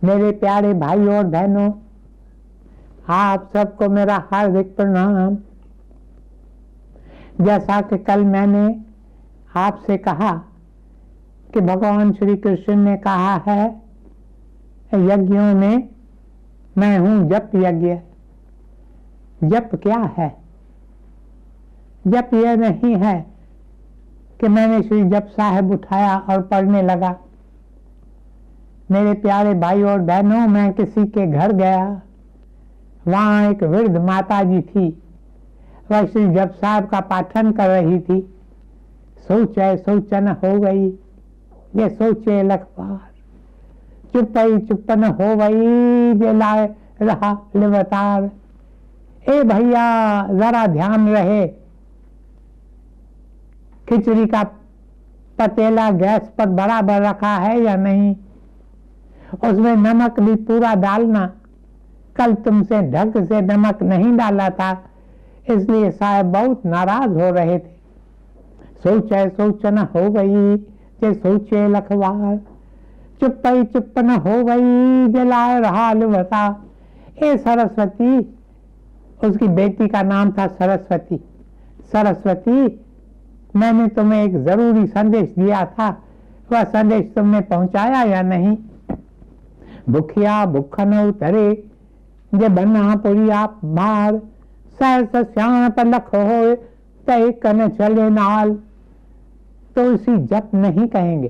मेरे प्यारे भाई और बहनों, आप सबको मेरा हार्दिक प्रणाम। जैसा कि कल मैंने आपसे कहा कि भगवान श्री कृष्ण ने कहा है, यज्ञों में मैं हूं जप यज्ञ। जप क्या है? जप यह नहीं है कि मैंने श्री जप साहब उठाया और पढ़ने लगा। मेरे प्यारे भाई और बहनों, मैं किसी के घर गया, वहां एक वृद्ध माता जी थी। वह श्री जप साहब का पाठन कर रही थी। सोचे सोचन हो गई, ये सोचे लखवार, चुपई चुपन हो गई, ये लाए रहा लिवतार। ए भैया, जरा ध्यान रहे, खिचड़ी का पतीला गैस पर बराबर रखा है या नहीं, उसमें नमक भी पूरा डालना। कल तुमसे ढंग से नमक नहीं डाला था, इसलिए साहब बहुत नाराज हो रहे थे। सोचे सोचन हो गई, जे सोचे लखवार, चुप्पई चुप्पन हो गई, जलाए रहा बता। ए सरस्वती, उसकी बेटी का नाम था सरस्वती। सरस्वती, मैंने तुम्हें एक जरूरी संदेश दिया था, वह संदेश तुमने पहुंचाया या नहीं? भूखिया भूखन उतरे, जे बना पुरी आप मार, सहस श्याण पर लख हो, तय कन चले नाल। तो इसी जप नहीं कहेंगे।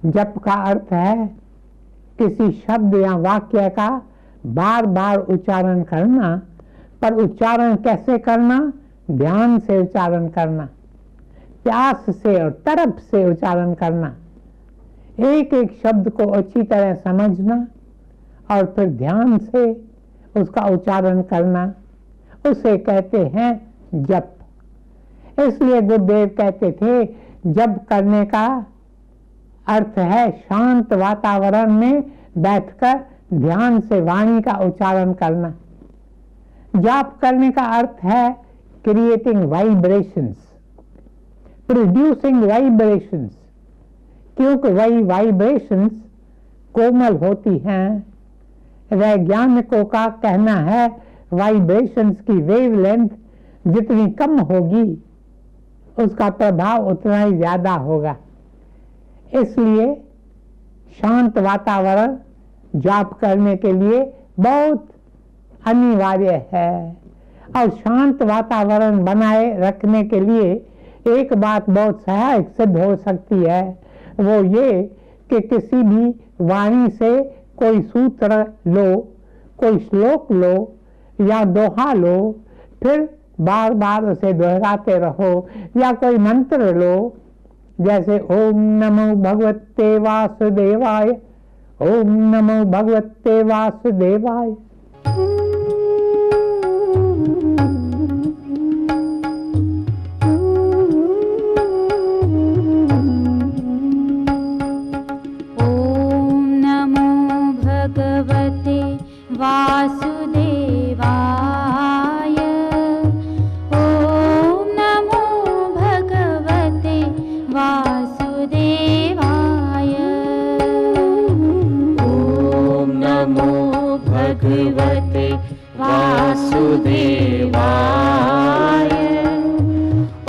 जप का अर्थ है किसी शब्द या वाक्य का बार बार उच्चारण करना। पर उच्चारण कैसे करना? ध्यान से उच्चारण करना, प्यास से और तड़प से उच्चारण करना, एक एक शब्द को अच्छी तरह समझना और फिर ध्यान से उसका उच्चारण करना, उसे कहते हैं जप। इसलिए गुरुदेव कहते थे, जप करने का अर्थ है शांत वातावरण में बैठकर ध्यान से वाणी का उच्चारण करना। जाप करने का अर्थ है क्रिएटिंग वाइब्रेशंस, प्रोड्यूसिंग वाइब्रेशंस, क्योंकि वही वाइब्रेशंस कोमल होती हैं। वैज्ञानिकों का कहना है वाइब्रेशंस की वेवलेंथ जितनी कम होगी उसका प्रभाव उतना ही ज्यादा होगा। इसलिए शांत वातावरण जाप करने के लिए बहुत अनिवार्य है। और शांत वातावरण बनाए रखने के लिए एक बात बहुत सहायक सिद्ध हो सकती है, वो ये कि किसी भी वाणी से कोई सूत्र लो, कोई श्लोक लो या दोहा लो, फिर बार बार उसे दोहराते रहो, या कोई मंत्र लो, जैसे ओम नमो भगवते वासुदेवाय, ओम नमो भगवते वासुदेवाय। वासुदेवाय, ओम नमो भगवते वासुदेवाय, ओम नमो भगवते वासुदेवाय,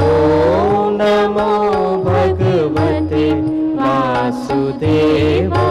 ओम नमो भगवते वासुदेवाय।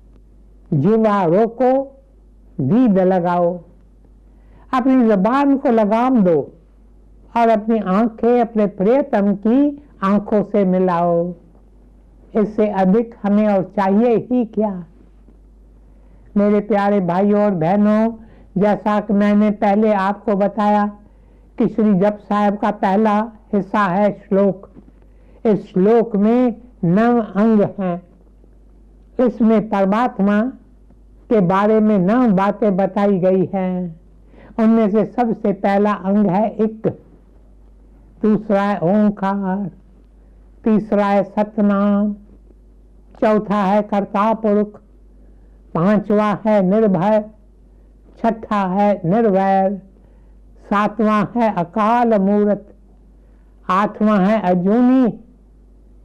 जीवा रोको, दीद लगाओ, अपनी जबान को लगाम दो और अपनी आंखें अपने प्रियतम की आंखों से मिलाओ। इससे अधिक हमें और चाहिए ही क्या। मेरे प्यारे भाइयों और बहनों, जैसा कि मैंने पहले आपको बताया कि श्री जप साहब का पहला हिस्सा है श्लोक। इस श्लोक में 9 अंग हैं। इसमें परमात्मा के बारे में 9 बातें बताई गई हैं। उनमें से सबसे पहला अंग है इक, दूसरा है ओंकार, तीसरा है सतनाम, चौथा है कर्ता पुरुष, पांचवा है निर्भय, छठा है निर्वैर, सातवां है अकाल मूर्त, आठवां है अजूनी,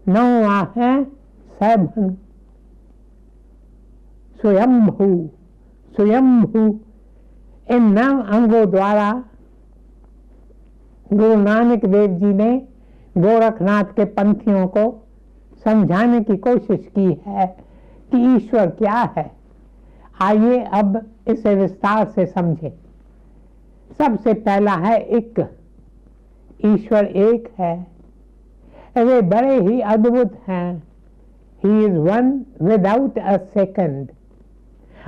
नौवां है सैभन। स्वयंभू, स्वयंभू, इन 9 अंगों द्वारा गुरु नानक देव जी ने गोरखनाथ के पंथियों को समझाने की कोशिश की है कि ईश्वर क्या है। आइए अब इसे विस्तार से समझें। सबसे पहला है एक, ईश्वर एक है। वे बड़े ही अद्भुत हैं। He is one without a second,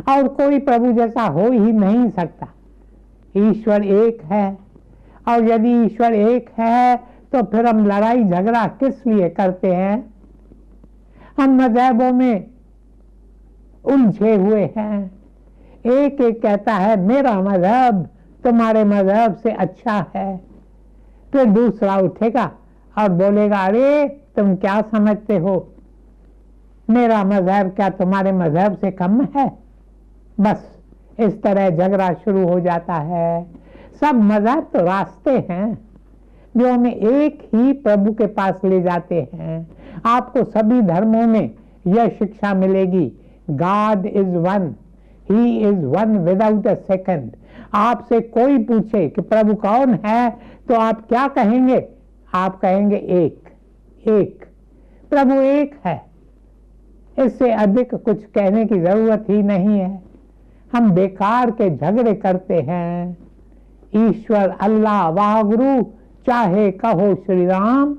और कोई प्रभु जैसा हो ही नहीं सकता। ईश्वर एक है, और यदि ईश्वर एक है तो फिर हम लड़ाई झगड़ा किस लिए करते हैं। हम मजहबों में उलझे हुए हैं। एक एक कहता है मेरा मजहब तुम्हारे मजहब से अच्छा है, फिर दूसरा उठेगा और बोलेगा अरे तुम क्या समझते हो, मेरा मजहब क्या तुम्हारे मजहब से कम है। बस इस तरह झगड़ा शुरू हो जाता है। सब मजहब तो रास्ते हैं जो हमें एक ही प्रभु के पास ले जाते हैं। आपको सभी धर्मों में यह शिक्षा मिलेगी, God is one, he is one without a second. आपसे कोई पूछे कि प्रभु कौन है तो आप क्या कहेंगे? आप कहेंगे एक, एक। प्रभु एक है, इससे अधिक कुछ कहने की जरूरत ही नहीं है। हम बेकार के झगड़े करते हैं। ईश्वर अल्लाह वाहगुरु चाहे कहो श्री राम,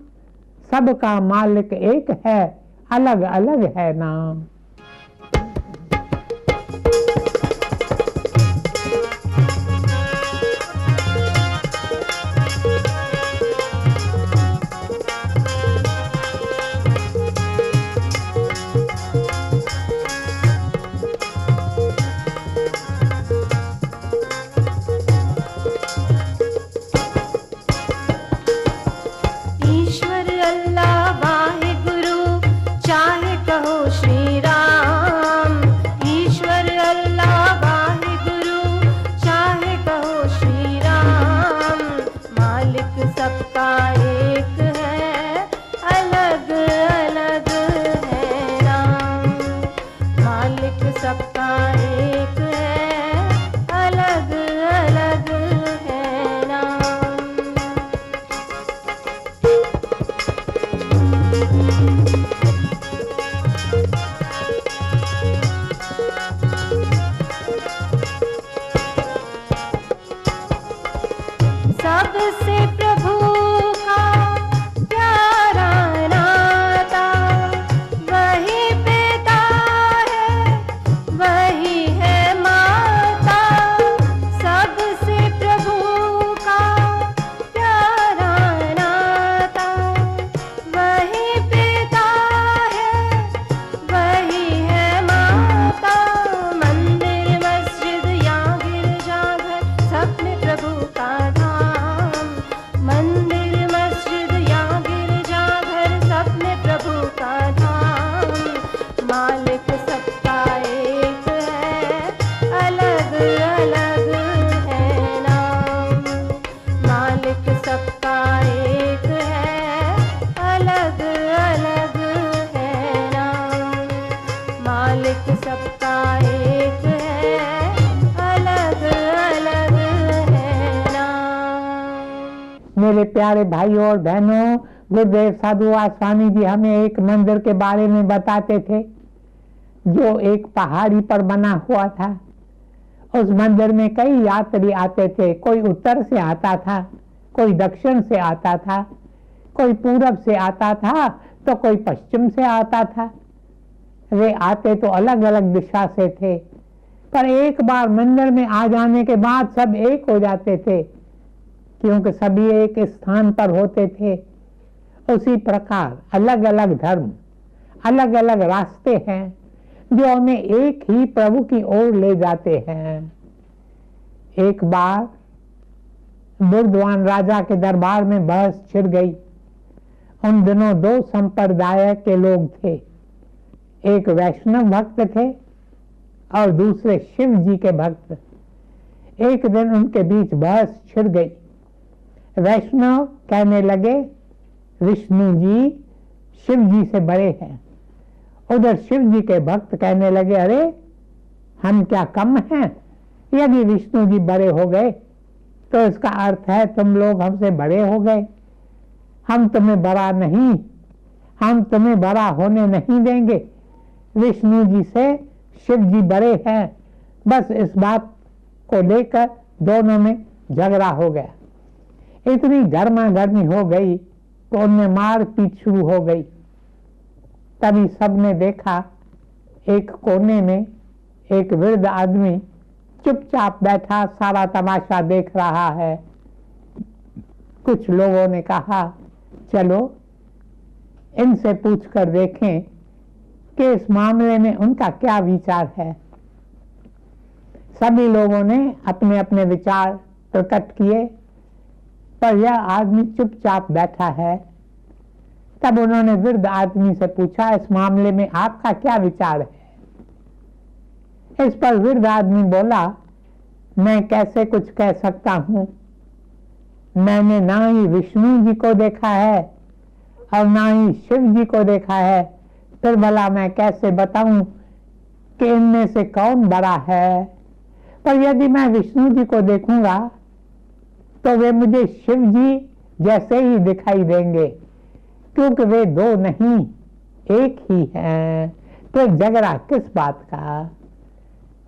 सबका मालिक एक है, अलग अलग है नाम। मेरे प्यारे भाइयों और बहनों, गुरुदेव साधु स्वामी जी हमें एक मंदिर के बारे में बताते थे जो एक पहाड़ी पर बना हुआ था। उस मंदिर में कई यात्री आते थे। कोई उत्तर से आता था, कोई दक्षिण से आता था, कोई पूरब से आता था तो कोई पश्चिम से आता था। वे आते तो अलग अलग दिशा से थे, पर एक बार मंदिर में आ जाने के बाद सब एक हो जाते थे, क्योंकि सभी एक स्थान पर होते थे। उसी प्रकार अलग अलग धर्म, अलग अलग रास्ते हैं जो हमें एक ही प्रभु की ओर ले जाते हैं। एक बार बुर्दवान राजा के दरबार में बहस छिड़ गई। उन दिनों दो संप्रदाय के लोग थे, एक वैष्णव भक्त थे और दूसरे शिव जी के भक्त। एक दिन उनके बीच बहस छिड़ गई। वैष्णव कहने लगे विष्णु जी शिव जी से बड़े हैं। उधर शिव जी के भक्त कहने लगे अरे हम क्या कम हैं? यदि विष्णु जी बड़े हो गए तो इसका अर्थ है तुम लोग हमसे बड़े हो गए। हम तुम्हें बड़ा नहीं, हम तुम्हें बड़ा होने नहीं देंगे। विष्णु जी से शिव जी बड़े हैं। बस इस बात को लेकर दोनों में झगड़ा हो गया। इतनी गर्मा गर्मी हो गई तो उनमें मारपीट शुरू हो गई। तभी सबने देखा एक कोने में एक वृद्ध आदमी चुपचाप बैठा सारा तमाशा देख रहा है। कुछ लोगों ने कहा चलो इनसे पूछकर देखें कि इस मामले में उनका क्या विचार है। सभी लोगों ने अपने अपने विचार प्रकट किए, पर यह आदमी चुपचाप बैठा है। तब उन्होंने वृद्ध आदमी से पूछा इस मामले में आपका क्या विचार है? इस पर वृद्ध आदमी बोला मैं कैसे कुछ कह सकता हूं, मैंने ना ही विष्णु जी को देखा है और ना ही शिव जी को देखा है, फिर भला मैं कैसे बताऊं कि इनमें से कौन बड़ा है। पर यदि मैं विष्णु जी को देखूंगा तो वे मुझे शिव जी जैसे ही दिखाई देंगे, क्योंकि वे दो नहीं एक ही हैं। तो झगड़ा किस बात का?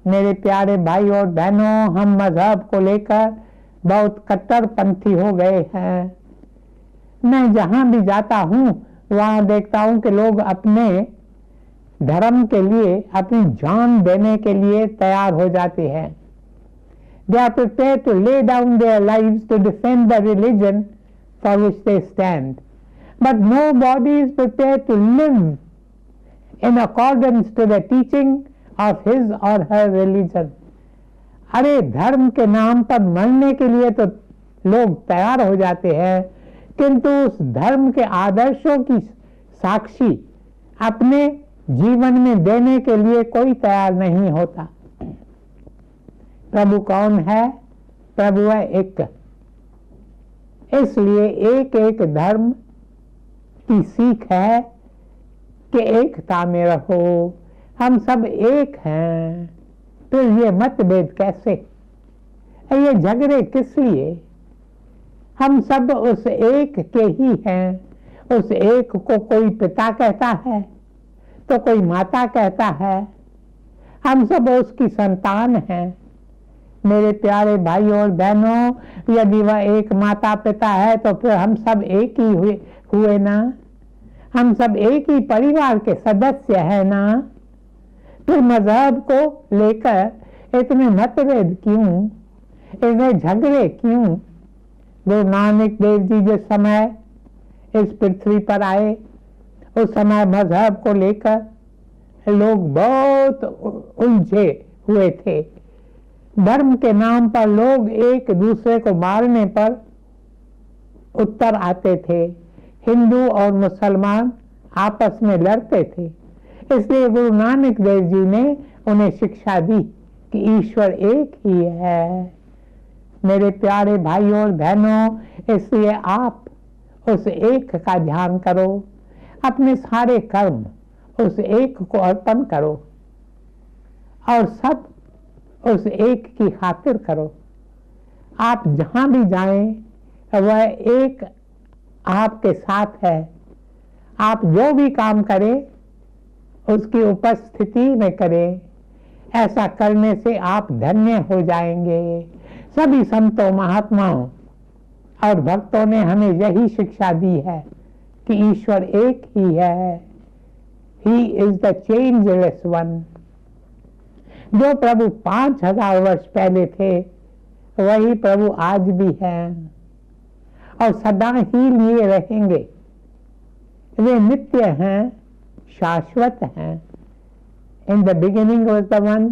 मेरे प्यारे भाई और बहनों, हम मजहब को लेकर बहुत कट्टरपंथी हो गए हैं। मैं जहां भी जाता हूं वहां देखता हूं कि लोग अपने धर्म के लिए अपनी जान देने के लिए तैयार हो जाते हैं। They are prepared to lay down their lives to defend the religion for which they stand. But nobody is prepared to live in accordance to the teaching of his or her religion. अरे धर्म के नाम पर मरने के लिए तो लोग तैयार हो जाते हैं, किंतु उस धर्म के आदर्शों की साक्षी अपने जीवन में देने के लिए कोई तैयार नहीं होता। प्रभु कौन है? प्रभु है एक। इसलिए एक एक धर्म की सीख है कि एकता में रहो, हम सब एक हैं। तो ये मतभेद कैसे? ये झगड़े किस लिए? हम सब उस एक के ही हैं। उस एक को कोई पिता कहता है तो कोई माता कहता है। हम सब उसकी संतान हैं। मेरे प्यारे भाई और बहनों, यदि वह एक माता पिता है तो फिर हम सब एक ही हुए ना? हम सब एक ही परिवार के सदस्य हैं ना? फिर मजहब को लेकर इतने मतभेद क्यों, इतने झगड़े क्यों? गुरु नानक देव जी जिस समय इस पृथ्वी पर आए उस समय मजहब को लेकर लोग बहुत उलझे हुए थे। धर्म के नाम पर लोग एक दूसरे को मारने पर उत्तर आते थे। हिंदू और मुसलमान आपस में लड़ते थे। इसलिए गुरु नानक देव जी ने उन्हें शिक्षा दी कि ईश्वर एक ही है। मेरे प्यारे भाइयों और बहनों, इसलिए आप उस एक का ध्यान करो, अपने सारे कर्म उस एक को अर्पण करो और सब उस एक की खातिर करो। आप जहां भी जाएं वह एक आपके साथ है। आप जो भी काम करें उसकी उपस्थिति में करें। ऐसा करने से आप धन्य हो जाएंगे। सभी संतों, महात्माओं और भक्तों ने हमें यही शिक्षा दी है कि ईश्वर एक ही है। He is the changeless one. जो प्रभु 5000 वर्ष पहले थे वही प्रभु आज भी हैं और सदा ही लिए रहेंगे। वे नित्य हैं, शाश्वत हैं। In the beginning was the one,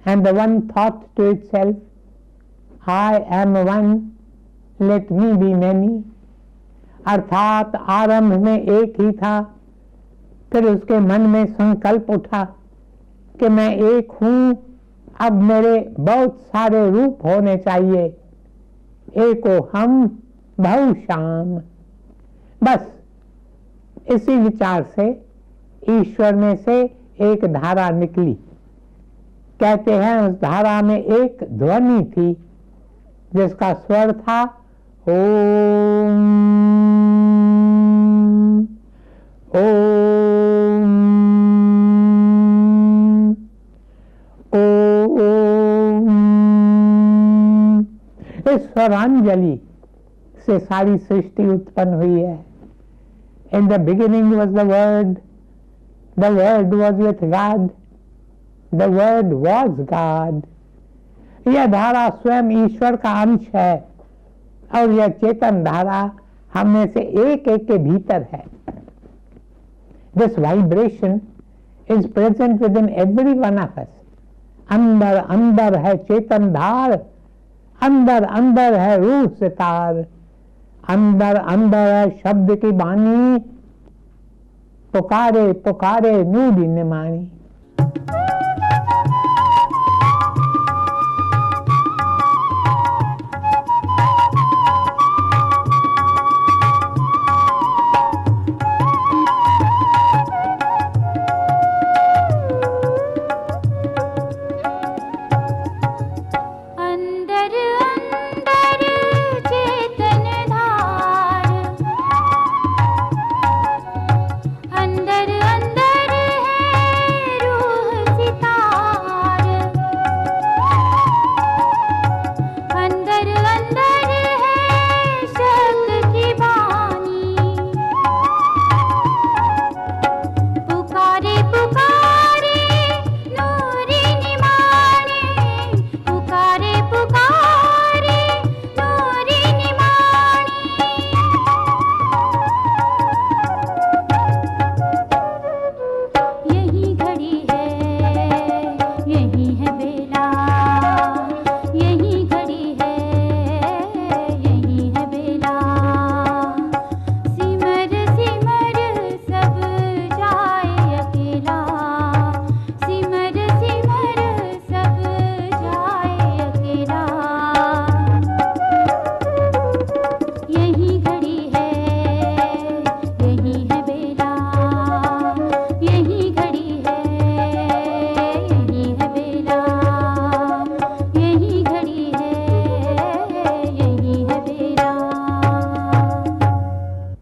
and the one thought to itself, I am one, let me be many। अर्थात आरंभ में एक ही था, फिर उसके मन में संकल्प उठा कि मैं एक हूं, अब मेरे बहुत सारे रूप होने चाहिए। एको हम बहुश्याम। बस इसी विचार से ईश्वर में से एक धारा निकली। कहते हैं उस धारा में एक ध्वनि थी जिसका स्वर था ओम ओम ओम। इस स्वरांजलि से सारी सृष्टि उत्पन्न हुई है। In the beginning was the Word was with God, the Word was God। यह धारा स्वयं ईश्वर का अंश है और यह चेतन धारा हम में से एक एक के भीतर है। This vibration is present within every one of us। अंदर अंदर है चेतन धार, अंदर अंदर है रूह सितार, अंदर अंदर है शब्द की वाणी, पुकारे पुकारे नूरी निमाणी।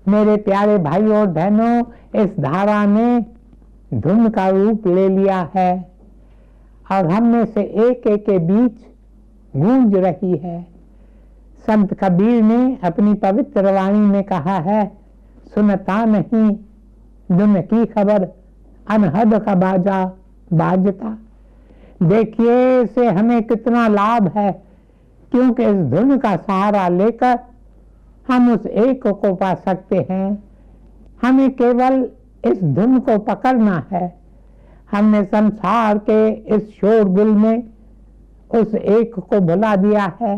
मेरे प्यारे भाई और बहनों, इस धारा ने धुन का रूप ले लिया है और हम में से एक एक के बीच गूंज रही है। संत कबीर ने अपनी पवित्र वाणी में कहा है, सुनता नहीं धुन की खबर, अनहद का बाजा बाजता। देखिए इसे हमें कितना लाभ है, क्योंकि इस धुन का सहारा लेकर हम उस एक को पा सकते हैं। हमें केवल इस धुन को पकड़ना है। हमने संसार के इस शोरगुल में उस एक को भुला दिया है,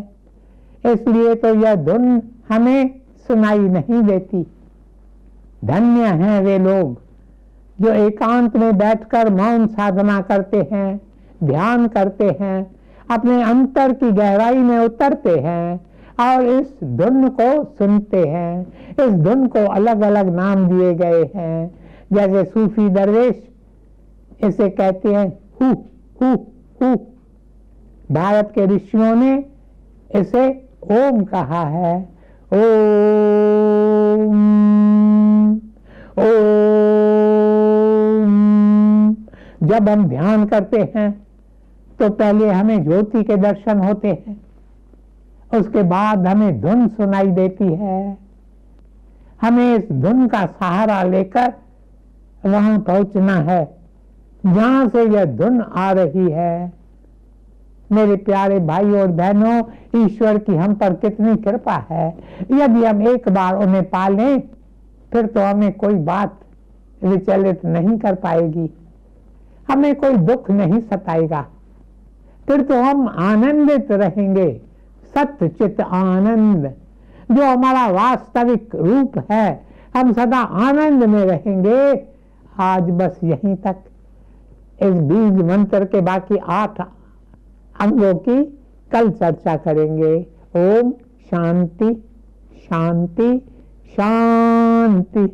इसलिए तो यह धुन हमें सुनाई नहीं देती। धन्य हैं वे लोग जो एकांत में बैठकर मौन साधना करते हैं, ध्यान करते हैं, अपने अंतर की गहराई में उतरते हैं और इस धुन को सुनते हैं। इस धुन को अलग अलग नाम दिए गए हैं, जैसे सूफी दरवेश इसे कहते हैं हु हु हु। भारत के ऋषियों ने इसे ओम कहा है। ओम ओम जब हम ध्यान करते हैं तो पहले हमें ज्योति के दर्शन होते हैं, उसके बाद हमें धुन सुनाई देती है। हमें इस धुन का सहारा लेकर वहां पहुंचना है जहां से यह धुन आ रही है। मेरे प्यारे भाई और बहनों, ईश्वर की हम पर कितनी कृपा है। यदि हम एक बार उन्हें पा लें फिर तो हमें कोई बात विचलित नहीं कर पाएगी, हमें कोई दुख नहीं सताएगा, फिर तो हम आनंदित रहेंगे। सत्य चित आनंद जो हमारा वास्तविक रूप है, हम सदा आनंद में रहेंगे। आज बस यहीं तक। इस बीज मंत्र के बाकी 8 अंगों की कल चर्चा करेंगे। ओम शांति शांति शांति।